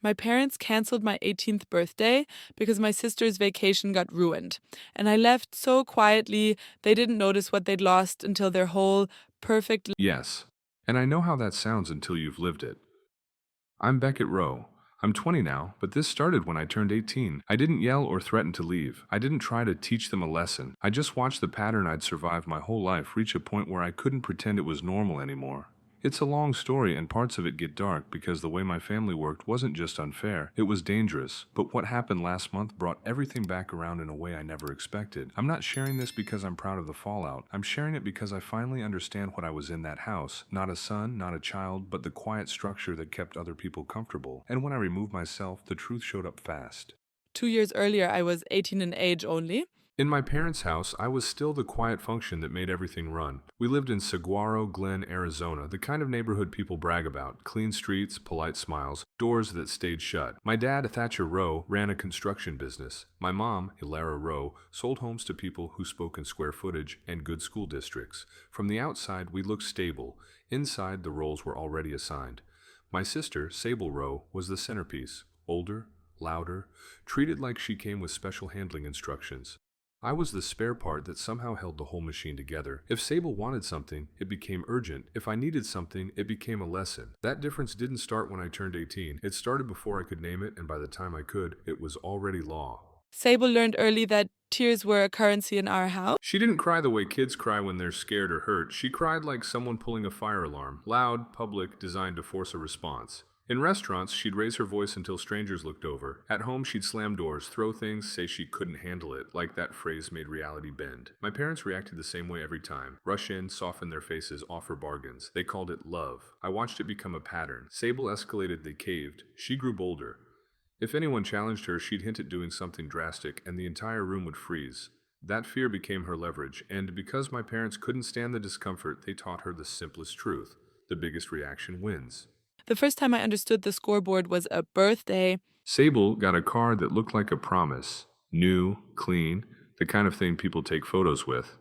My parents canceled my 18th birthday because my sister's vacation got ruined. And I left so quietly, they didn't notice what they'd lost until their whole perfect. Yes. And I know how that sounds until you've lived it. I'm Beckett Rowe. I'm 20 now, but this started when I turned 18. I didn't yell or threaten to leave. I didn't try to teach them a lesson. I just watched the pattern I'd survived my whole life reach a point where I couldn't pretend it was normal anymore. It's a long story, and parts of it get dark because the way my family worked wasn't just unfair, it was dangerous. But what happened last month brought everything back around in a way I never expected. I'm not sharing this because I'm proud of the fallout. I'm sharing it because I finally understand what I was in that house. Not a son, not a child, but the quiet structure that kept other people comfortable. And when I removed myself, the truth showed up fast. 2 years earlier, I was 18 in age only. In my parents' house, I was still the quiet function that made everything run. We lived in Saguaro Glen, Arizona, the kind of neighborhood people brag about. Clean streets, polite smiles, doors that stayed shut. My dad, Thatcher Rowe, ran a construction business. My mom, Hilara Rowe, sold homes to people who spoke in square footage and good school districts. From the outside, we looked stable. Inside, the roles were already assigned. My sister, Sable Rowe, was the centerpiece. Older, louder, treated like she came with special handling instructions. I was the spare part that somehow held the whole machine together. If Sable wanted something, it became urgent. If I needed something, it became a lesson. That difference didn't start when I turned 18. It started before I could name it, and by the time I could, it was already law. Sable learned early that tears were a currency in our house. She didn't cry the way kids cry when they're scared or hurt. She cried like someone pulling a fire alarm. Loud, public, designed to force a response. In restaurants, she'd raise her voice until strangers looked over. At home, she'd slam doors, throw things, say she couldn't handle it, like that phrase made reality bend. My parents reacted the same way every time. Rush in, soften their faces, offer bargains. They called it love. I watched it become a pattern. Sable escalated, they caved. She grew bolder. If anyone challenged her, she'd hint at doing something drastic, and the entire room would freeze. That fear became her leverage, and because my parents couldn't stand the discomfort, they taught her the simplest truth. The biggest reaction wins. The first time I understood the scoreboard was a birthday. Sable got a car that looked like a promise. New, clean, the kind of thing people take photos with.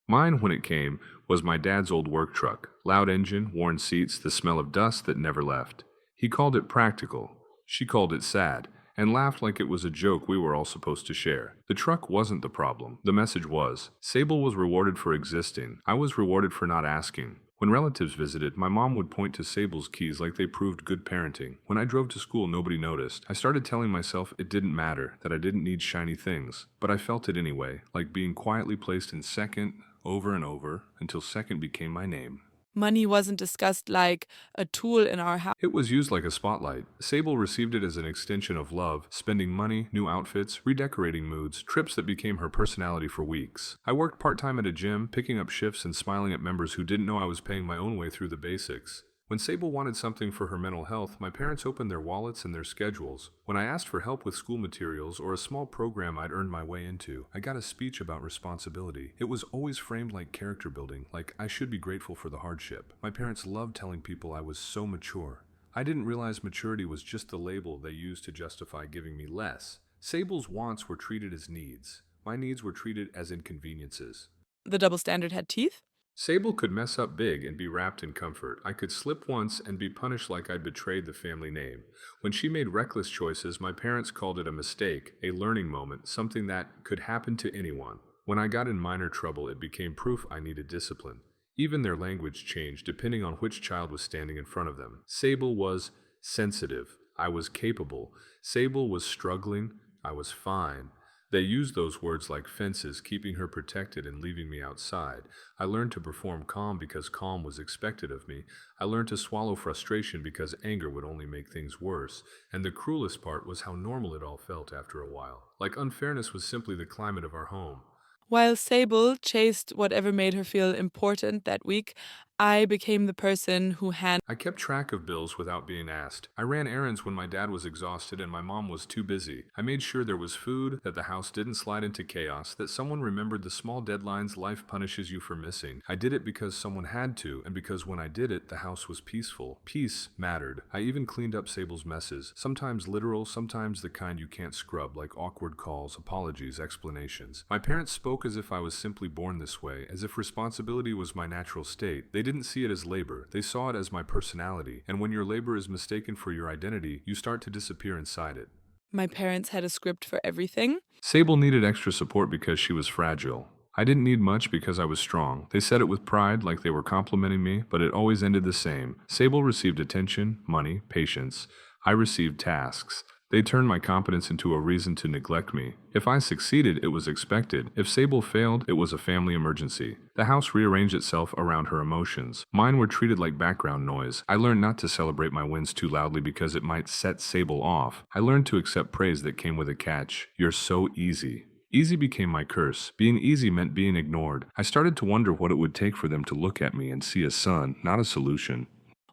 Mine, when it came, was my dad's old work truck. Loud engine, worn seats, the smell of dust that never left. He called it practical. She called it sad, and laughed like it was a joke we were all supposed to share. The truck wasn't the problem. The message was. Sable was rewarded for existing. I was rewarded for not asking. When relatives visited, my mom would point to Sable's keys like they proved good parenting. When I drove to school, nobody noticed. I started telling myself it didn't matter, that I didn't need shiny things. But I felt it anyway, like being quietly placed in second, over and over, until second became my name. Money wasn't discussed like a tool in our house. It was used like a spotlight. Sable received it as an extension of love, spending money, new outfits, redecorating moods, trips that became her personality for weeks. I worked part-time at a gym, picking up shifts and smiling at members who didn't know I was paying my own way through the basics. When Sable wanted something for her mental health, my parents opened their wallets and their schedules. When I asked for help with school materials or a small program I'd earned my way into, I got a speech about responsibility. It was always framed like character building, like I should be grateful for the hardship. My parents loved telling people I was so mature. I didn't realize maturity was just the label they used to justify giving me less. Sable's wants were treated as needs. My needs were treated as inconveniences. The double standard had teeth. Sable could mess up big and be wrapped in comfort. I could slip once and be punished like I'd betrayed the family name. When she made reckless choices, my parents called it a mistake, a learning moment, something that could happen to anyone. When I got in minor trouble, it became proof I needed discipline. Even their language changed depending on which child was standing in front of them. Sable was sensitive. I was capable. Sable was struggling. I was fine. They used those words like fences, keeping her protected and leaving me outside. I learned to perform calm because calm was expected of me. I learned to swallow frustration because anger would only make things worse. And the cruelest part was how normal it all felt after a while. Like unfairness was simply the climate of our home. While Sable chased whatever made her feel important that week, I became the person who handled. I kept track of bills without being asked. I ran errands when my dad was exhausted and my mom was too busy. I made sure there was food, that the house didn't slide into chaos, that someone remembered the small deadlines life punishes you for missing. I did it because someone had to, and because when I did it, the house was peaceful. Peace mattered. I even cleaned up Sable's messes, sometimes literal, sometimes the kind you can't scrub, like awkward calls, apologies, explanations. My parents spoke as if I was simply born this way, as if responsibility was my natural state. They didn't see it as labor, they saw it as my personality, and when your labor is mistaken for your identity, you start to disappear inside it. My parents had a script for everything. Sable needed extra support because she was fragile. I didn't need much because I was strong. They said it with pride, like they were complimenting me, but it always ended the same. Sable received attention, money, patience. I received tasks. They turned my competence into a reason to neglect me. If I succeeded, it was expected. If Sable failed, it was a family emergency. The house rearranged itself around her emotions. Mine were treated like background noise. I learned not to celebrate my wins too loudly because it might set Sable off. I learned to accept praise that came with a catch. You're so easy. Easy became my curse. Being easy meant being ignored. I started to wonder what it would take for them to look at me and see a son, not a solution.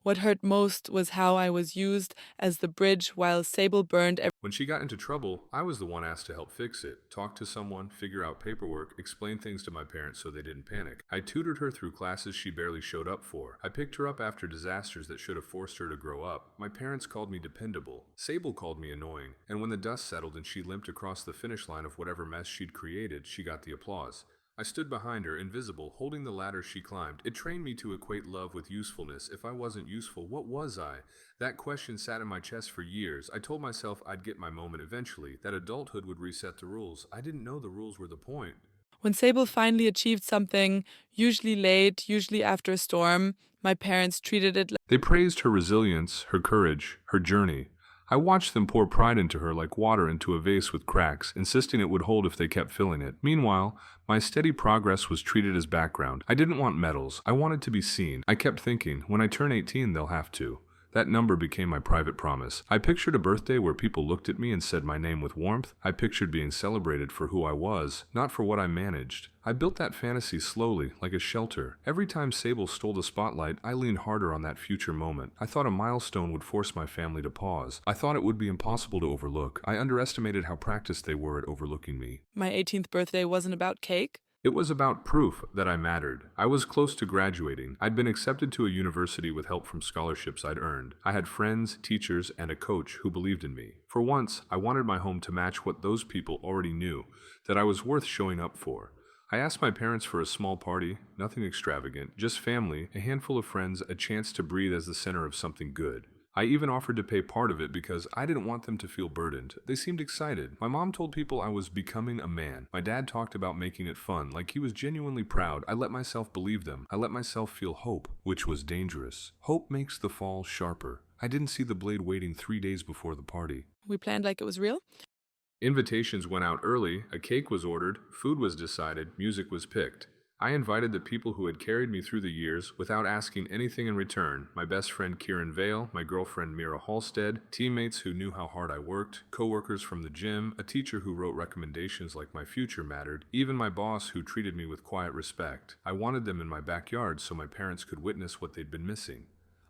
What hurt most was how I was used as the bridge while Sable burned When she got into trouble, I was the one asked to help fix it, talk to someone, figure out paperwork, explain things to my parents so they didn't panic. I tutored her through classes she barely showed up for. I picked her up after disasters that should have forced her to grow up. My parents called me dependable. Sable called me annoying. And when the dust settled and she limped across the finish line of whatever mess she'd created, she got the applause. I stood behind her, invisible, holding the ladder she climbed. It trained me to equate love with usefulness. If I wasn't useful, what was I? That question sat in my chest for years. I told myself I'd get my moment eventually, that adulthood would reset the rules. I didn't know the rules were the point. When Sable finally achieved something, usually late, usually after a storm, my parents treated it They praised her resilience, her courage, her journey. I watched them pour pride into her like water into a vase with cracks, insisting it would hold if they kept filling it. Meanwhile, my steady progress was treated as background. I didn't want medals. I wanted to be seen. I kept thinking, when I turn 18, they'll have to. That number became my private promise. I pictured a birthday where people looked at me and said my name with warmth. I pictured being celebrated for who I was, not for what I managed. I built that fantasy slowly, like a shelter. Every time Sable stole the spotlight, I leaned harder on that future moment. I thought a milestone would force my family to pause. I thought it would be impossible to overlook. I underestimated how practiced they were at overlooking me. My 18th birthday wasn't about cake. It was about proof that I mattered. I was close to graduating. I'd been accepted to a university with help from scholarships I'd earned. I had friends, teachers, and a coach who believed in me. For once, I wanted my home to match what those people already knew, that I was worth showing up for. I asked my parents for a small party, nothing extravagant, just family, a handful of friends, a chance to breathe as the center of something good. I even offered to pay part of it because I didn't want them to feel burdened. They seemed excited. My mom told people I was becoming a man. My dad talked about making it fun, like he was genuinely proud. I let myself believe them. I let myself feel hope, which was dangerous. Hope makes the fall sharper. I didn't see the blade waiting 3 days before the party. We planned like it was real. Invitations went out early, a cake was ordered, food was decided, music was picked. I invited the people who had carried me through the years without asking anything in return. My best friend Kieran Vale, my girlfriend Mira Halstead, teammates who knew how hard I worked, coworkers from the gym, a teacher who wrote recommendations like my future mattered, even my boss who treated me with quiet respect. I wanted them in my backyard so my parents could witness what they'd been missing.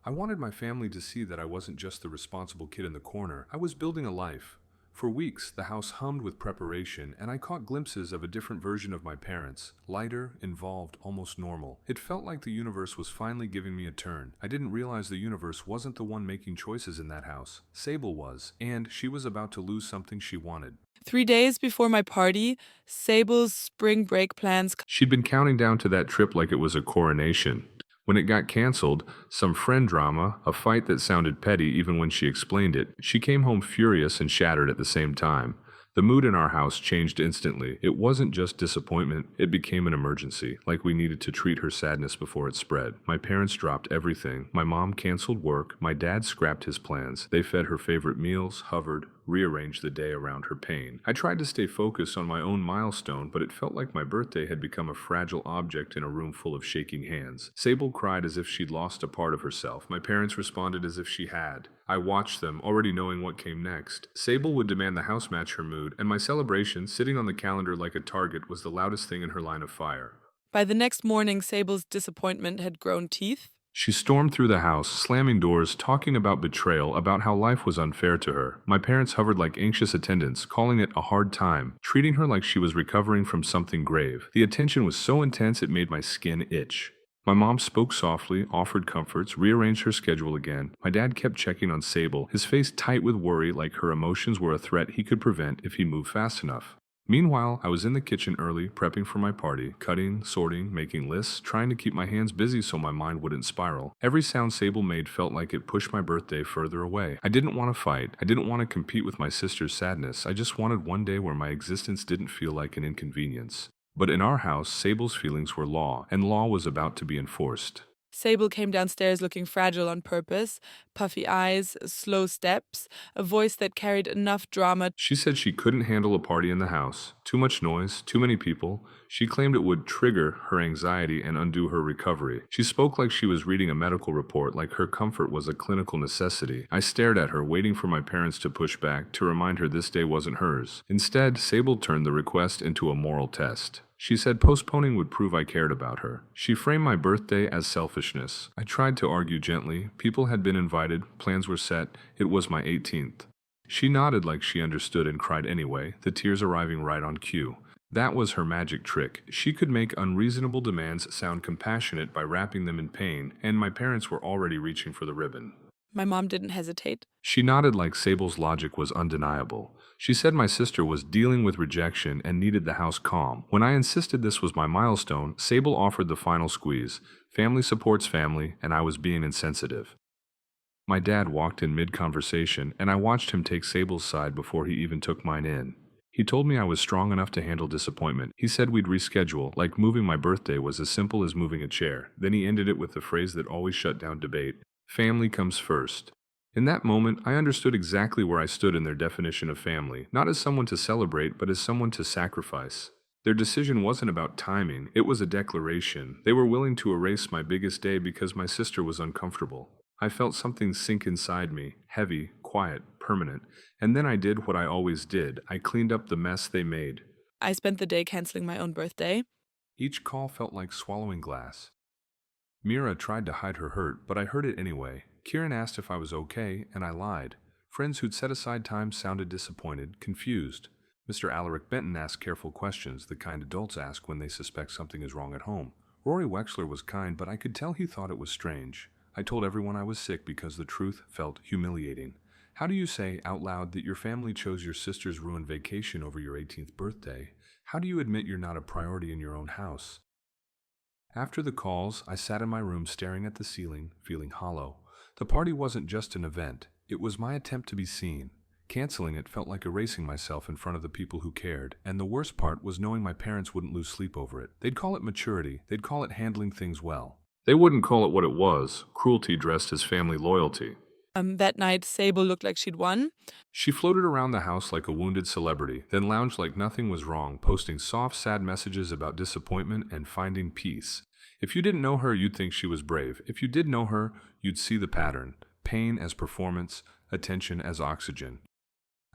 I wanted my family to see that I wasn't just the responsible kid in the corner. I was building a life. For weeks, the house hummed with preparation, and I caught glimpses of a different version of my parents. Lighter, involved, almost normal. It felt like the universe was finally giving me a turn. I didn't realize the universe wasn't the one making choices in that house. Sable was, and she was about to lose something she wanted. 3 days before my party, Sable's spring break plans. She'd been counting down to that trip like it was a coronation. When it got canceled, some friend drama, a fight that sounded petty even when she explained it, she came home furious and shattered at the same time. The mood in our house changed instantly. It wasn't just disappointment, it became an emergency, like we needed to treat her sadness before it spread. My parents dropped everything. My mom canceled work, my dad scrapped his plans. They fed her favorite meals, hovered, rearranged the day around her pain. I tried to stay focused on my own milestone, but it felt like my birthday had become a fragile object in a room full of shaking hands. Sable cried as if she'd lost a part of herself. My parents responded as if she had. I watched them, already knowing what came next. Sable would demand the house match her mood, and my celebration, sitting on the calendar like a target, was the loudest thing in her line of fire. By the next morning, Sable's disappointment had grown teeth. She stormed through the house, slamming doors, talking about betrayal, about how life was unfair to her. My parents hovered like anxious attendants, calling it a hard time, treating her like she was recovering from something grave. The attention was so intense it made my skin itch. My mom spoke softly, offered comforts, rearranged her schedule again. My dad kept checking on Sable, his face tight with worry like her emotions were a threat he could prevent if he moved fast enough. Meanwhile, I was in the kitchen early, prepping for my party, cutting, sorting, making lists, trying to keep my hands busy so my mind wouldn't spiral. Every sound Sable made felt like it pushed my birthday further away. I didn't want to fight. I didn't want to compete with my sister's sadness. I just wanted one day where my existence didn't feel like an inconvenience. But in our house, Sable's feelings were law, and law was about to be enforced. Sable came downstairs looking fragile on purpose, puffy eyes, slow steps, a voice that carried enough drama. She said she couldn't handle a party in the house. Too much noise, too many people. She claimed it would trigger her anxiety and undo her recovery. She spoke like she was reading a medical report, like her comfort was a clinical necessity. I stared at her, waiting for my parents to push back, to remind her this day wasn't hers. Instead, Sable turned the request into a moral test. She said postponing would prove I cared about her. She framed my birthday as selfishness. I tried to argue gently. People had been invited, plans were set. It was my 18th. She nodded like she understood and cried anyway, the tears arriving right on cue. That was her magic trick. She could make unreasonable demands sound compassionate by wrapping them in pain, and my parents were already reaching for the ribbon. My mom didn't hesitate. She nodded like Sable's logic was undeniable. She said my sister was dealing with rejection and needed the house calm. When I insisted this was my milestone, Sable offered the final squeeze. Family supports family, and I was being insensitive. My dad walked in mid-conversation, and I watched him take Sable's side before he even took mine in. He told me I was strong enough to handle disappointment. He said we'd reschedule, like moving my birthday was as simple as moving a chair. Then he ended it with the phrase that always shut down debate: family comes first. In that moment, I understood exactly where I stood in their definition of family, not as someone to celebrate, but as someone to sacrifice. Their decision wasn't about timing, it was a declaration. They were willing to erase my biggest day because my sister was uncomfortable. I felt something sink inside me, heavy, quiet, permanent, and then I did what I always did. I cleaned up the mess they made. I spent the day canceling my own birthday. Each call felt like swallowing glass. Mira tried to hide her hurt, but I heard it anyway. Kieran asked if I was okay, and I lied. Friends who'd set aside time sounded disappointed, confused. Mr. Alaric Benton asked careful questions, the kind adults ask when they suspect something is wrong at home. Rory Wexler was kind, but I could tell he thought it was strange. I told everyone I was sick because the truth felt humiliating. How do you say out loud that your family chose your sister's ruined vacation over your 18th birthday? How do you admit you're not a priority in your own house? After the calls, I sat in my room staring at the ceiling, feeling hollow. The party wasn't just an event. It was my attempt to be seen. Canceling it felt like erasing myself in front of the people who cared, and the worst part was knowing my parents wouldn't lose sleep over it. They'd call it maturity. They'd call it handling things well. They wouldn't call it what it was, cruelty dressed as family loyalty. That night, Sable looked like she'd won. She floated around the house like a wounded celebrity, then lounged like nothing was wrong, posting soft, sad messages about disappointment and finding peace. If you didn't know her, you'd think she was brave. If you did know her, you'd see the pattern: pain as performance, attention as oxygen.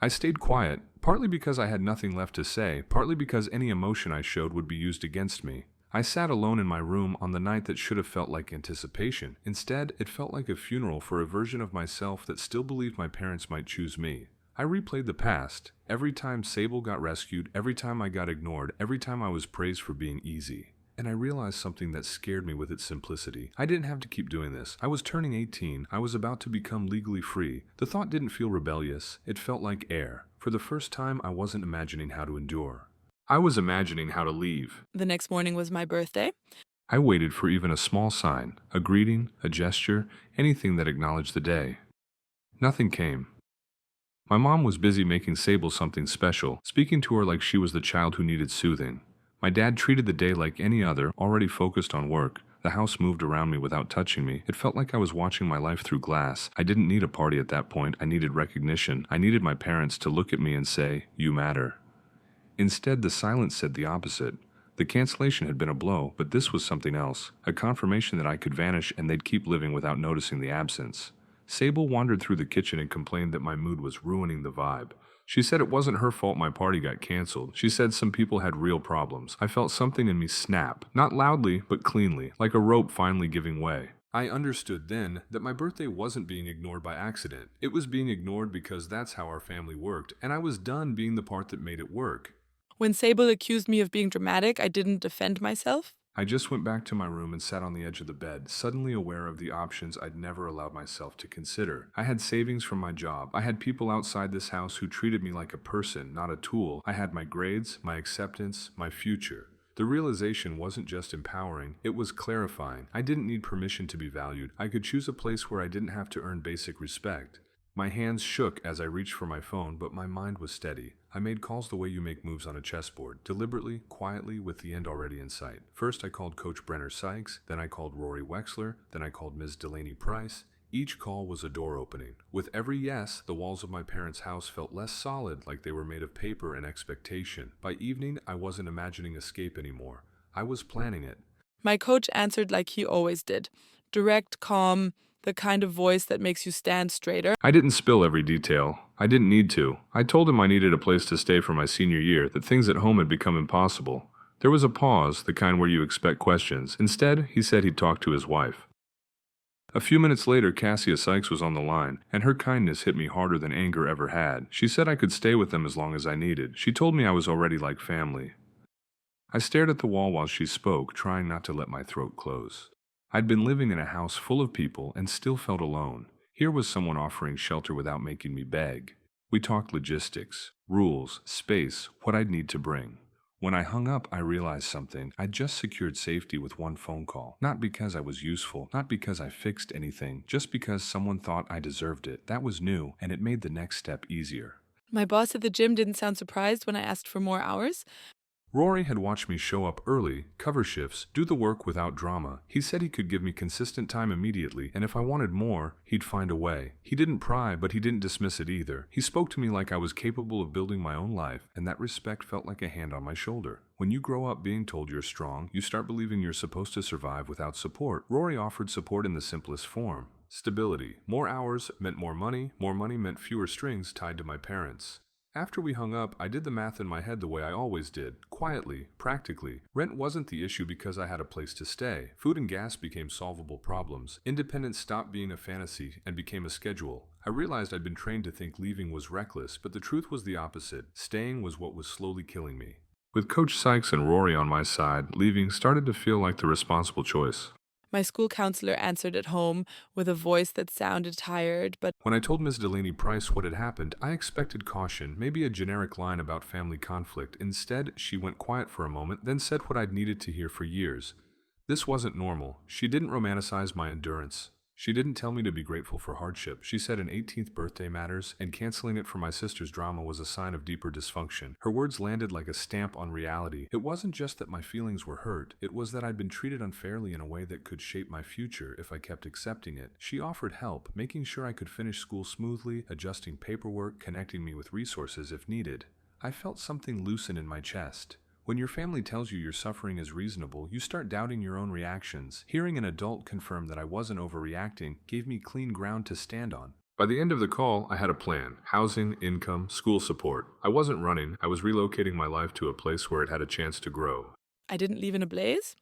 I stayed quiet, partly because I had nothing left to say, partly because any emotion I showed would be used against me. I sat alone in my room on the night that should have felt like anticipation. Instead, it felt like a funeral for a version of myself that still believed my parents might choose me. I replayed the past. Every time Sable got rescued, every time I got ignored, every time I was praised for being easy. And I realized something that scared me with its simplicity. I didn't have to keep doing this. I was turning 18. I was about to become legally free. The thought didn't feel rebellious. It felt like air. For the first time, I wasn't imagining how to endure. I was imagining how to leave. The next morning was my birthday. I waited for even a small sign, a greeting, a gesture, anything that acknowledged the day. Nothing came. My mom was busy making Sable something special, speaking to her like she was the child who needed soothing. My dad treated the day like any other, already focused on work. The house moved around me without touching me. It felt like I was watching my life through glass. I didn't need a party at that point. I needed recognition. I needed my parents to look at me and say, "You matter." Instead, the silence said the opposite. The cancellation had been a blow, but this was something else, a confirmation that I could vanish and they'd keep living without noticing the absence. Sable wandered through the kitchen and complained that my mood was ruining the vibe. She said it wasn't her fault my party got canceled. She said some people had real problems. I felt something in me snap, not loudly, but cleanly, like a rope finally giving way. I understood then that my birthday wasn't being ignored by accident. It was being ignored because that's how our family worked, and I was done being the part that made it work. When Sable accused me of being dramatic, I didn't defend myself. I just went back to my room and sat on the edge of the bed, suddenly aware of the options I'd never allowed myself to consider. I had savings from my job. I had people outside this house who treated me like a person, not a tool. I had my grades, my acceptance, my future. The realization wasn't just empowering, it was clarifying. I didn't need permission to be valued. I could choose a place where I didn't have to earn basic respect. My hands shook as I reached for my phone, but my mind was steady. I made calls the way you make moves on a chessboard, deliberately, quietly, with the end already in sight. First, I called Coach Brenner Sykes, then I called Rory Wexler, then I called Ms. Delaney Price. Each call was a door opening. With every yes, the walls of my parents' house felt less solid, like they were made of paper and expectation. By evening, I wasn't imagining escape anymore. I was planning it. My coach answered like he always did. Direct, calm, the kind of voice that makes you stand straighter. I didn't spill every detail. I didn't need to. I told him I needed a place to stay for my senior year, that things at home had become impossible. There was a pause, the kind where you expect questions. Instead, he said he'd talk to his wife. A few minutes later, Cassia Sykes was on the line, and her kindness hit me harder than anger ever had. She said I could stay with them as long as I needed. She told me I was already like family. I stared at the wall while she spoke, trying not to let my throat close. I'd been living in a house full of people and still felt alone. Here was someone offering shelter without making me beg. We talked logistics, rules, space, what I'd need to bring. When I hung up, I realized something. I'd just secured safety with one phone call. Not because I was useful, not because I fixed anything, just because someone thought I deserved it. That was new, and it made the next step easier. My boss at the gym didn't sound surprised when I asked for more hours. Rory had watched me show up early, cover shifts, do the work without drama. He said he could give me consistent time immediately, and if I wanted more, he'd find a way. He didn't pry, but he didn't dismiss it either. He spoke to me like I was capable of building my own life, and that respect felt like a hand on my shoulder. When you grow up being told you're strong, you start believing you're supposed to survive without support. Rory offered support in the simplest form. Stability. More hours meant more money meant fewer strings tied to my parents. After we hung up, I did the math in my head the way I always did, quietly, practically. Rent wasn't the issue because I had a place to stay. Food and gas became solvable problems. Independence stopped being a fantasy and became a schedule. I realized I'd been trained to think leaving was reckless, but the truth was the opposite. Staying was what was slowly killing me. With Coach Sykes and Rory on my side, leaving started to feel like the responsible choice. My school counselor answered at home with a voice that sounded tired, but When I told Ms. Delaney Price what had happened, I expected caution, maybe a generic line about family conflict. Instead, she went quiet for a moment, then said what I'd needed to hear for years. This wasn't normal. She didn't romanticize my endurance. She didn't tell me to be grateful for hardship. She said an 18th birthday matters, and canceling it for my sister's drama was a sign of deeper dysfunction. Her words landed like a stamp on reality. It wasn't just that my feelings were hurt, it was that I'd been treated unfairly in a way that could shape my future if I kept accepting it. She offered help, making sure I could finish school smoothly, adjusting paperwork, connecting me with resources if needed. I felt something loosen in my chest. When your family tells you your suffering is reasonable, you start doubting your own reactions. Hearing an adult confirm that I wasn't overreacting gave me clean ground to stand on. By the end of the call, I had a plan. Housing, income, school support. I wasn't running, I was relocating my life to a place where it had a chance to grow. I didn't leave in a blaze.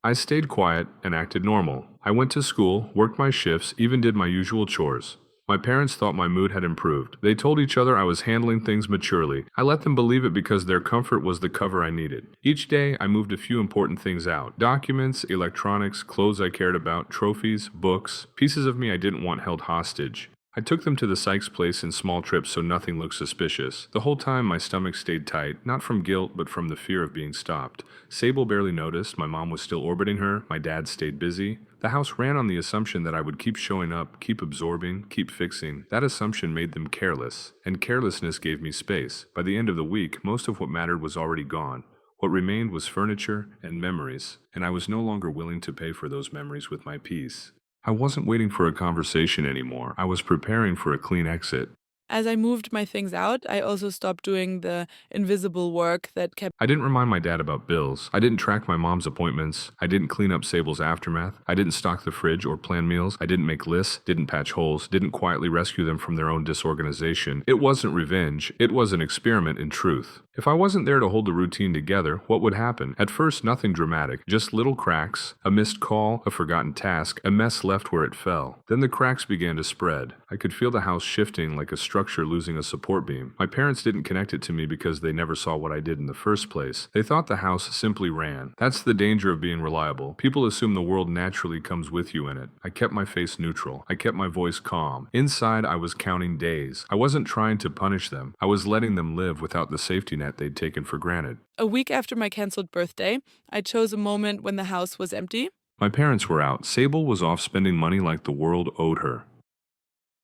I stayed quiet and acted normal. I went to school, worked my shifts, even did my usual chores. My parents thought my mood had improved. They told each other I was handling things maturely. I let them believe it because their comfort was the cover I needed. Each day, I moved a few important things out. Documents, electronics, clothes I cared about, trophies, books, pieces of me I didn't want held hostage. I took them to the Sykes place in small trips so nothing looked suspicious. The whole time my stomach stayed tight, not from guilt but from the fear of being stopped. Sable barely noticed, my mom was still orbiting her, my dad stayed busy. The house ran on the assumption that I would keep showing up, keep absorbing, keep fixing. That assumption made them careless, and carelessness gave me space. By the end of the week, most of what mattered was already gone. What remained was furniture and memories, and I was no longer willing to pay for those memories with my peace. I wasn't waiting for a conversation anymore. I was preparing for a clean exit. As I moved my things out, I also stopped doing the invisible work that kept. I didn't remind my dad about bills. I didn't track my mom's appointments. I didn't clean up Sable's aftermath. I didn't stock the fridge or plan meals. I didn't make lists, didn't patch holes, didn't quietly rescue them from their own disorganization. It wasn't revenge. It was an experiment in truth. If I wasn't there to hold the routine together, what would happen? At first, nothing dramatic, just little cracks, a missed call, a forgotten task, a mess left where it fell. Then the cracks began to spread. I could feel the house shifting like a structure losing a support beam. My parents didn't connect it to me because they never saw what I did in the first place. They thought the house simply ran. That's the danger of being reliable. People assume the world naturally comes with you in it. I kept my face neutral. I kept my voice calm. Inside, I was counting days. I wasn't trying to punish them. I was letting them live without the safety net they'd taken for granted. A week after my canceled birthday, I chose a moment when the house was empty. My parents were out. Sable was off spending money like the world owed her.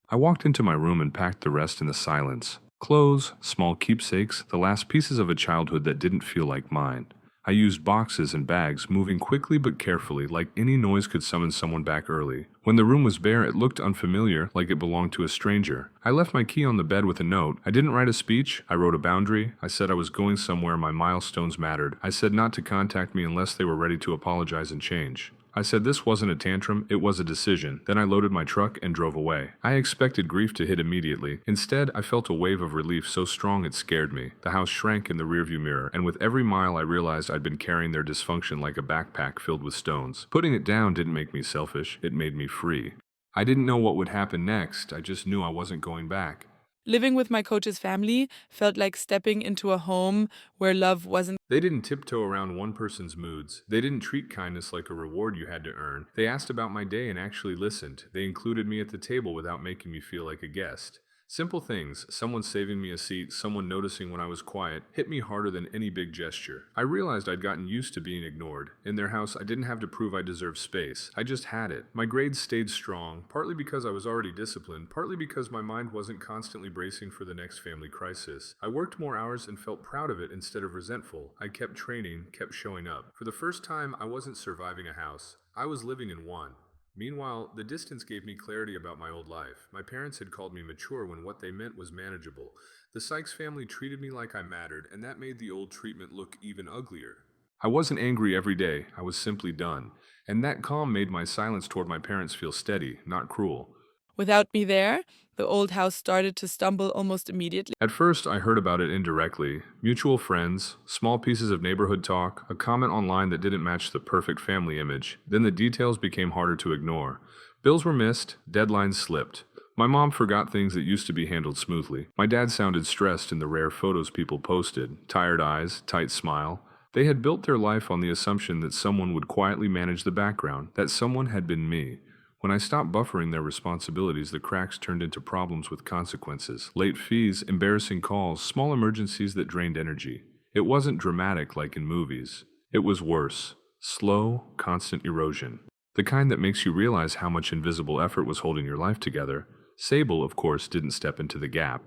I walked into my room and packed the rest in the silence. Clothes, small keepsakes, the last pieces of a childhood that didn't feel like mine. I used boxes and bags, moving quickly but carefully, like any noise could summon someone back early. When the room was bare, it looked unfamiliar, like it belonged to a stranger. I left my key on the bed with a note. I didn't write a speech. I wrote a boundary. I said I was going somewhere my milestones mattered. I said not to contact me unless they were ready to apologize and change. I said this wasn't a tantrum, it was a decision. Then I loaded my truck and drove away. I expected grief to hit immediately. Instead, I felt a wave of relief so strong it scared me. The house shrank in the rearview mirror, and with every mile I realized I'd been carrying their dysfunction like a backpack filled with stones. Putting it down didn't make me selfish, it made me free. I didn't know what would happen next, I just knew I wasn't going back. Living with my coach's family felt like stepping into a home where love wasn't. They didn't tiptoe around one person's moods. They didn't treat kindness like a reward you had to earn. They asked about my day and actually listened. They included me at the table without making me feel like a guest. Simple things, someone saving me a seat, someone noticing when I was quiet, hit me harder than any big gesture. I realized I'd gotten used to being ignored. In their house, I didn't have to prove I deserved space. I just had it. My grades stayed strong, partly because I was already disciplined, partly because my mind wasn't constantly bracing for the next family crisis. I worked more hours and felt proud of it instead of resentful. I kept training, kept showing up. For the first time, I wasn't surviving a house. I was living in one. Meanwhile, the distance gave me clarity about my old life. My parents had called me mature when what they meant was manageable. The Sykes family treated me like I mattered, and that made the old treatment look even uglier. I wasn't angry every day, I was simply done. And that calm made my silence toward my parents feel steady, not cruel. Without me there, the old house started to stumble almost immediately. At first, I heard about it indirectly. Mutual friends, small pieces of neighborhood talk, a comment online that didn't match the perfect family image. Then the details became harder to ignore. Bills were missed, deadlines slipped. My mom forgot things that used to be handled smoothly. My dad sounded stressed in the rare photos people posted. Tired eyes, tight smile. They had built their life on the assumption that someone would quietly manage the background, that someone had been me. When I stopped buffering their responsibilities, the cracks turned into problems with consequences. Late fees, embarrassing calls, small emergencies that drained energy. It wasn't dramatic like in movies. It was worse. Slow, constant erosion. The kind that makes you realize how much invisible effort was holding your life together. Sable, of course, didn't step into the gap.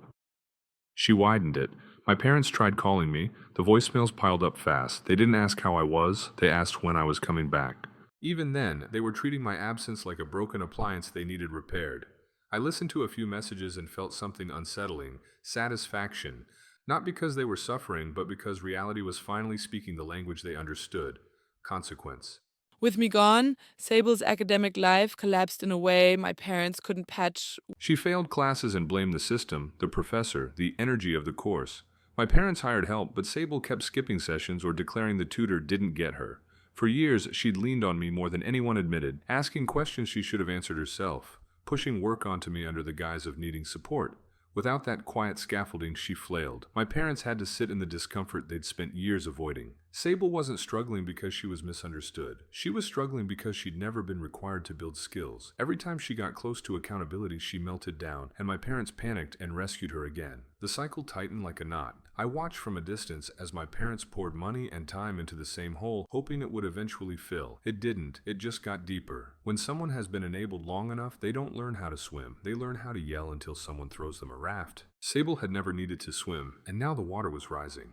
She widened it. My parents tried calling me. The voicemails piled up fast. They didn't ask how I was. They asked when I was coming back. Even then, they were treating my absence like a broken appliance they needed repaired. I listened to a few messages and felt something unsettling, satisfaction, not because they were suffering, but because reality was finally speaking the language they understood. Consequence. With me gone, Sable's academic life collapsed in a way my parents couldn't patch. She failed classes and blamed the system, the professor, the energy of the course. My parents hired help, but Sable kept skipping sessions or declaring the tutor didn't get her. For years, she'd leaned on me more than anyone admitted, asking questions she should have answered herself, pushing work onto me under the guise of needing support. Without that quiet scaffolding, she flailed. My parents had to sit in the discomfort they'd spent years avoiding. Sable wasn't struggling because she was misunderstood. She was struggling because she'd never been required to build skills. Every time she got close to accountability, she melted down, and my parents panicked and rescued her again. The cycle tightened like a knot. I watched from a distance as my parents poured money and time into the same hole, hoping it would eventually fill. It didn't. It just got deeper. When someone has been enabled long enough, they don't learn how to swim. They learn how to yell until someone throws them a raft. Sable had never needed to swim, and now the water was rising.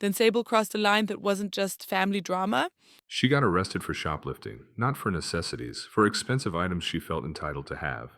Then Sable crossed a line that wasn't just family drama. She got arrested for shoplifting, not for necessities, for expensive items she felt entitled to have.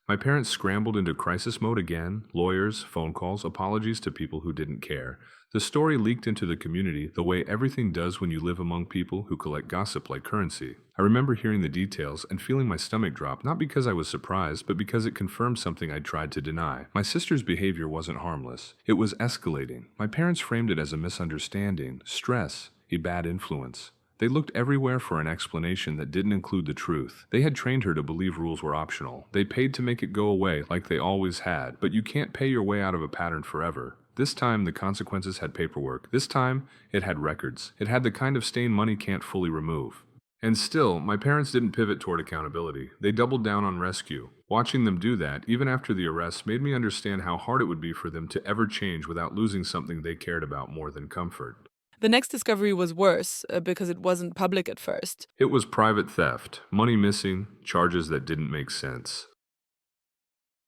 My parents scrambled into crisis mode again, lawyers, phone calls, apologies to people who didn't care. The story leaked into the community the way everything does when you live among people who collect gossip like currency. I remember hearing the details and feeling my stomach drop, not because I was surprised, but because it confirmed something I'd tried to deny. My sister's behavior wasn't harmless. It was escalating. My parents framed it as a misunderstanding, stress, a bad influence. They looked everywhere for an explanation that didn't include the truth. They had trained her to believe rules were optional. They paid to make it go away like they always had, but you can't pay your way out of a pattern forever. This time, the consequences had paperwork. This time, it had records. It had the kind of stain money can't fully remove. And still, my parents didn't pivot toward accountability. They doubled down on rescue. Watching them do that, even after the arrest, made me understand how hard it would be for them to ever change without losing something they cared about more than comfort. The next discovery was worse because it wasn't public at first. It was private theft, money missing, charges that didn't make sense.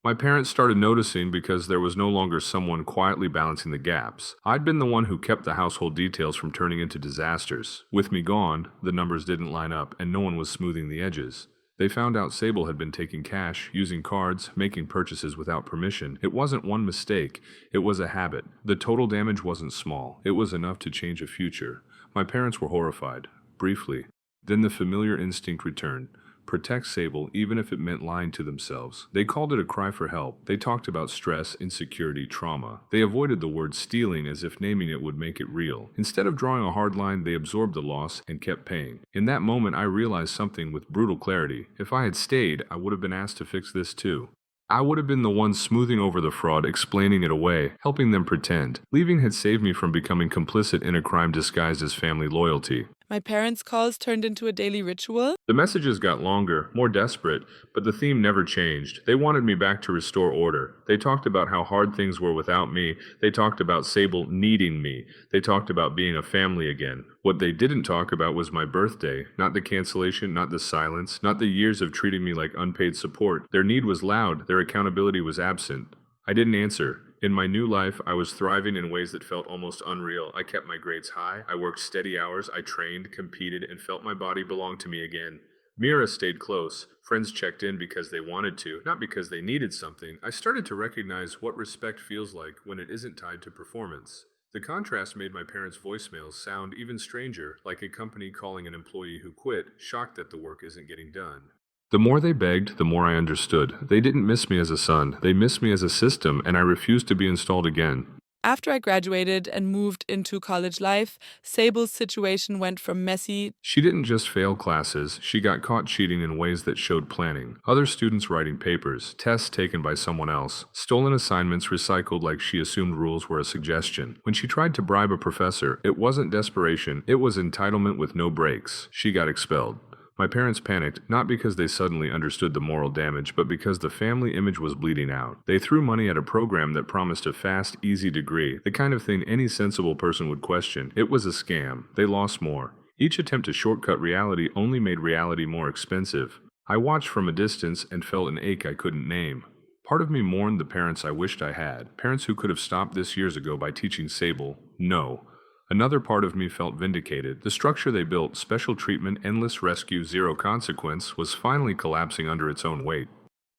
My parents started noticing because there was no longer someone quietly balancing the gaps. I'd been the one who kept the household details from turning into disasters. With me gone, the numbers didn't line up and no one was smoothing the edges. They found out Sable had been taking cash, using cards, making purchases without permission. It wasn't one mistake, it was a habit. The total damage wasn't small. It was enough to change a future. My parents were horrified, briefly. Then the familiar instinct returned. Protect Sable even if it meant lying to themselves. They called it a cry for help. They talked about stress, insecurity, trauma. They avoided the word stealing as if naming it would make it real. Instead of drawing a hard line, they absorbed the loss and kept paying. In that moment, I realized something with brutal clarity. If I had stayed, I would have been asked to fix this too. I would have been the one smoothing over the fraud, explaining it away, helping them pretend. Leaving had saved me from becoming complicit in a crime disguised as family loyalty. My parents' calls turned into a daily ritual. The messages got longer, more desperate, but the theme never changed. They wanted me back to restore order. They talked about how hard things were without me. They talked about Sable needing me. They talked about being a family again. What they didn't talk about was my birthday, not the cancellation, not the silence, not the years of treating me like unpaid support. Their need was loud, their accountability was absent. I didn't answer. In my new life, I was thriving in ways that felt almost unreal. I kept my grades high, I worked steady hours, I trained, competed, and felt my body belonged to me again. Mira stayed close. Friends checked in because they wanted to, not because they needed something. I started to recognize what respect feels like when it isn't tied to performance. The contrast made my parents' voicemails sound even stranger, like a company calling an employee who quit, shocked that the work isn't getting done. The more they begged, the more I understood. They didn't miss me as a son. They missed me as a system, and I refused to be installed again. After I graduated and moved into college life, Sable's situation went from messy. She didn't just fail classes, she got caught cheating in ways that showed planning. Other students writing papers, tests taken by someone else, stolen assignments recycled like she assumed rules were a suggestion. When she tried to bribe a professor, it wasn't desperation, it was entitlement with no breaks. She got expelled. My parents panicked, not because they suddenly understood the moral damage, but because the family image was bleeding out. They threw money at a program that promised a fast, easy degree, the kind of thing any sensible person would question. It was a scam. They lost more. Each attempt to shortcut reality only made reality more expensive. I watched from a distance and felt an ache I couldn't name. Part of me mourned the parents I wished I had, parents who could have stopped this years ago by teaching Sable, no. Another part of me felt vindicated. The structure they built, special treatment, endless rescue, zero consequence, was finally collapsing under its own weight.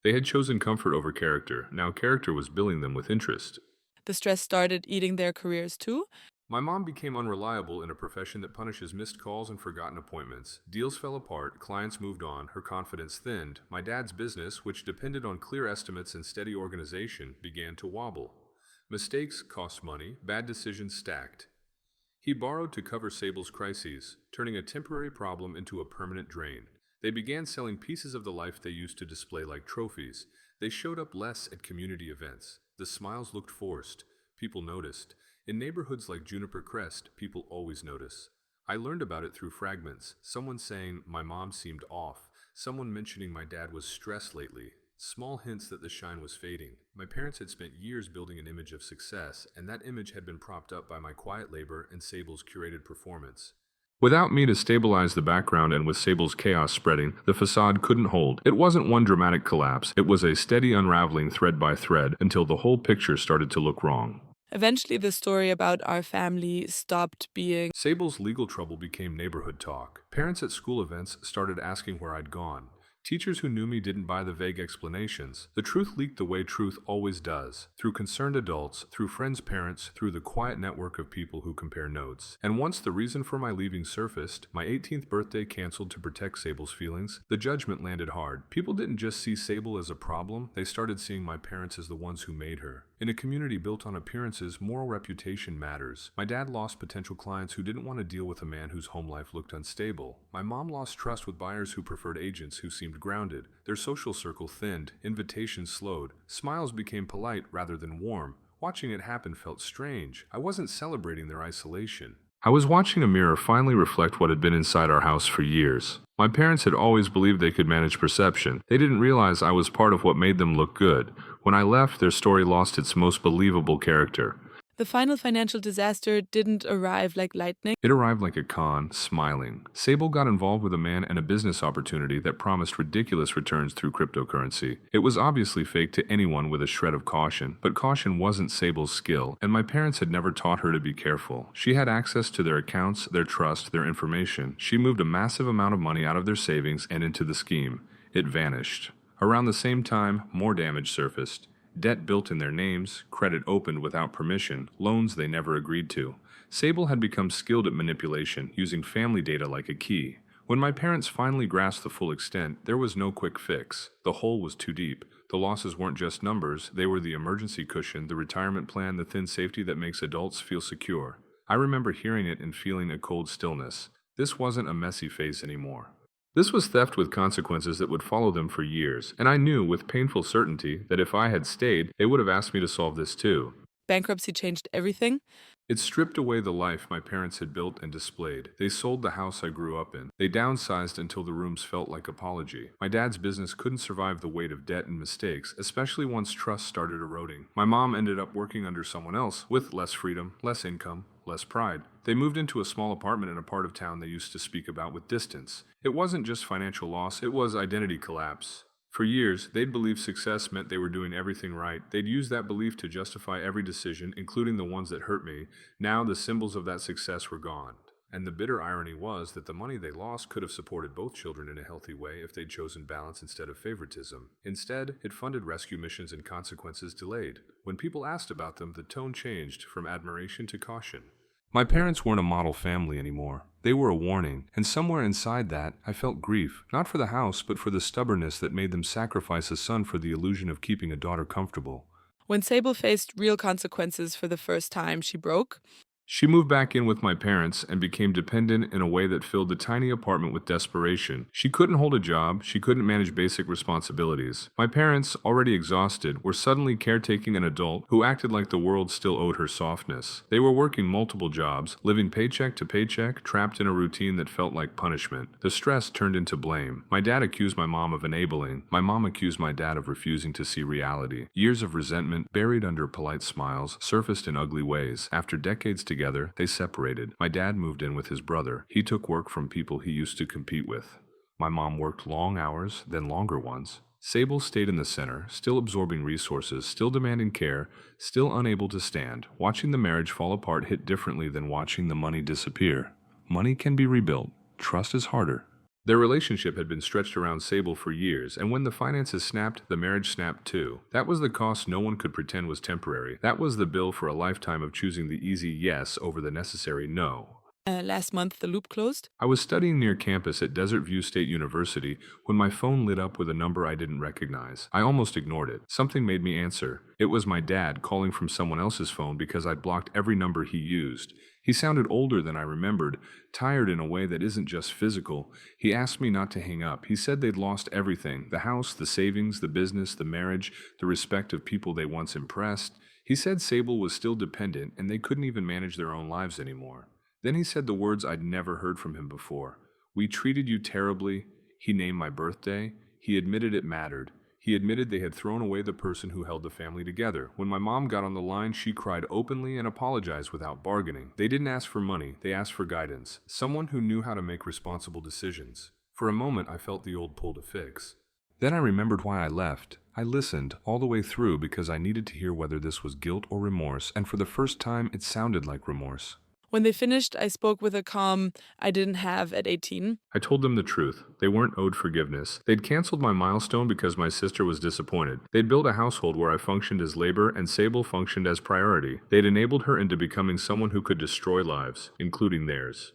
They had chosen comfort over character. Now character was billing them with interest. The stress started eating their careers too. My mom became unreliable in a profession that punishes missed calls and forgotten appointments. Deals fell apart, clients moved on, her confidence thinned. My dad's business, which depended on clear estimates and steady organization, began to wobble. Mistakes cost money, bad decisions stacked. He borrowed to cover Sable's crises, turning a temporary problem into a permanent drain. They began selling pieces of the life they used to display like trophies. They showed up less at community events. The smiles looked forced. People noticed. In neighborhoods like Juniper Crest, people always notice. I learned about it through fragments. Someone saying my mom seemed off. Someone mentioning my dad was stressed lately. Small hints that the shine was fading. My parents had spent years building an image of success, and that image had been propped up by my quiet labor and Sable's curated performance. Without me to stabilize the background and with Sable's chaos spreading, the facade couldn't hold. It wasn't one dramatic collapse. It was a steady unraveling thread by thread until the whole picture started to look wrong. Eventually, the story about our family stopped being. Sable's legal trouble became neighborhood talk. Parents at school events started asking where I'd gone. Teachers who knew me didn't buy the vague explanations. The truth leaked the way truth always does, through concerned adults, through friends' parents, through the quiet network of people who compare notes. And once the reason for my leaving surfaced, my 18th birthday canceled to protect Sable's feelings, the judgment landed hard. People didn't just see Sable as a problem, they started seeing my parents as the ones who made her. In a community built on appearances, moral reputation matters. My dad lost potential clients who didn't want to deal with a man whose home life looked unstable. My mom lost trust with buyers who preferred agents who seemed grounded. Their social circle thinned, invitations slowed, smiles became polite rather than warm. Watching it happen felt strange. I wasn't celebrating their isolation. I was watching a mirror finally reflect what had been inside our house for years. My parents had always believed they could manage perception. They didn't realize I was part of what made them look good. When I left, their story lost its most believable character. The final financial disaster didn't arrive like lightning. It arrived like a con, smiling. Sable got involved with a man and a business opportunity that promised ridiculous returns through cryptocurrency. It was obviously fake to anyone with a shred of caution, but caution wasn't Sable's skill, and my parents had never taught her to be careful. She had access to their accounts, their trust, their information. She moved a massive amount of money out of their savings and into the scheme. It vanished. Around the same time, more damage surfaced. Debt built in their names, credit opened without permission, loans they never agreed to. Sable had become skilled at manipulation, using family data like a key. When my parents finally grasped the full extent, there was no quick fix. The hole was too deep. The losses weren't just numbers, they were the emergency cushion, the retirement plan, the thin safety that makes adults feel secure. I remember hearing it and feeling a cold stillness. This wasn't a messy phase anymore. This was theft with consequences that would follow them for years, and I knew with painful certainty that if I had stayed, they would have asked me to solve this too. Bankruptcy changed everything. It stripped away the life my parents had built and displayed. They sold the house I grew up in. They downsized until the rooms felt like apology. My dad's business couldn't survive the weight of debt and mistakes, especially once trust started eroding. My mom ended up working under someone else, with less freedom, less income, less pride. They moved into a small apartment in a part of town they used to speak about with distance. It wasn't just financial loss, it was identity collapse. For years, they'd believed success meant they were doing everything right. They'd use that belief to justify every decision, including the ones that hurt me. Now the symbols of that success were gone. And the bitter irony was that the money they lost could have supported both children in a healthy way if they'd chosen balance instead of favoritism. Instead, it funded rescue missions and consequences delayed. When people asked about them, the tone changed from admiration to caution. My parents weren't a model family anymore. They were a warning, and somewhere inside that, I felt grief, not for the house, but for the stubbornness that made them sacrifice a son for the illusion of keeping a daughter comfortable. When Sable faced real consequences for the first time, she broke. She moved back in with my parents and became dependent in a way that filled the tiny apartment with desperation. She couldn't hold a job, she couldn't manage basic responsibilities. My parents, already exhausted, were suddenly caretaking an adult who acted like the world still owed her softness. They were working multiple jobs, living paycheck to paycheck, trapped in a routine that felt like punishment. The stress turned into blame. My dad accused my mom of enabling. My mom accused my dad of refusing to see reality. Years of resentment, buried under polite smiles, surfaced in ugly ways. After decades together, they separated. My dad moved in with his brother. He took work from people he used to compete with. My mom worked long hours, then longer ones. Sable stayed in the center, still absorbing resources, still demanding care, still unable to stand. Watching the marriage fall apart hit differently than watching the money disappear. Money can be rebuilt. Trust is harder. Their relationship had been stretched around Sable for years, and when the finances snapped, the marriage snapped too. That was the cost no one could pretend was temporary. That was the bill for a lifetime of choosing the easy yes over the necessary no. Last month, the loop closed. I was studying near campus at Desert View State University when my phone lit up with a number I didn't recognize. I almost ignored it. Something made me answer. It was my dad calling from someone else's phone because I'd blocked every number he used. He sounded older than I remembered, tired in a way that isn't just physical. He asked me not to hang up. He said they'd lost everything: the house, the savings, the business, the marriage, the respect of people they once impressed. He said Sable was still dependent and they couldn't even manage their own lives anymore. Then he said the words I'd never heard from him before. We treated you terribly. He named my birthday. He admitted it mattered. He admitted they had thrown away the person who held the family together. When my mom got on the line, she cried openly and apologized without bargaining. They didn't ask for money. They asked for guidance. Someone who knew how to make responsible decisions. For a moment, I felt the old pull to fix. Then I remembered why I left. I listened all the way through because I needed to hear whether this was guilt or remorse, and for the first time, it sounded like remorse. When they finished, I spoke with a calm I didn't have at 18. I told them the truth. They weren't owed forgiveness. They'd canceled my milestone because my sister was disappointed. They'd built a household where I functioned as labor and Sable functioned as priority. They'd enabled her into becoming someone who could destroy lives, including theirs.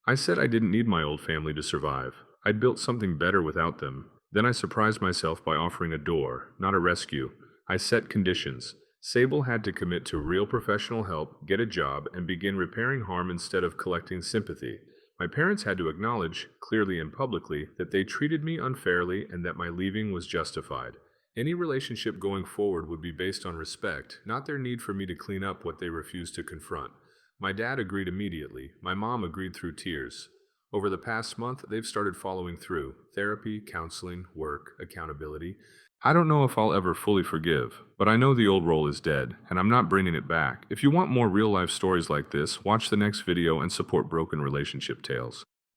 I said I didn't need my old family to survive. I'd built something better without them. Then I surprised myself by offering a door, not a rescue. I set conditions. Sable had to commit to real professional help, get a job, and begin repairing harm instead of collecting sympathy. My parents had to acknowledge, clearly and publicly, that they treated me unfairly and that my leaving was justified. Any relationship going forward would be based on respect, not their need for me to clean up what they refused to confront. My dad agreed immediately. My mom agreed through tears. Over the past month, they've started following through. Therapy, counseling, work, accountability. I don't know if I'll ever fully forgive, but I know the old role is dead, and I'm not bringing it back. If you want more real-life stories like this, watch the next video and support Broken Relationship Tales.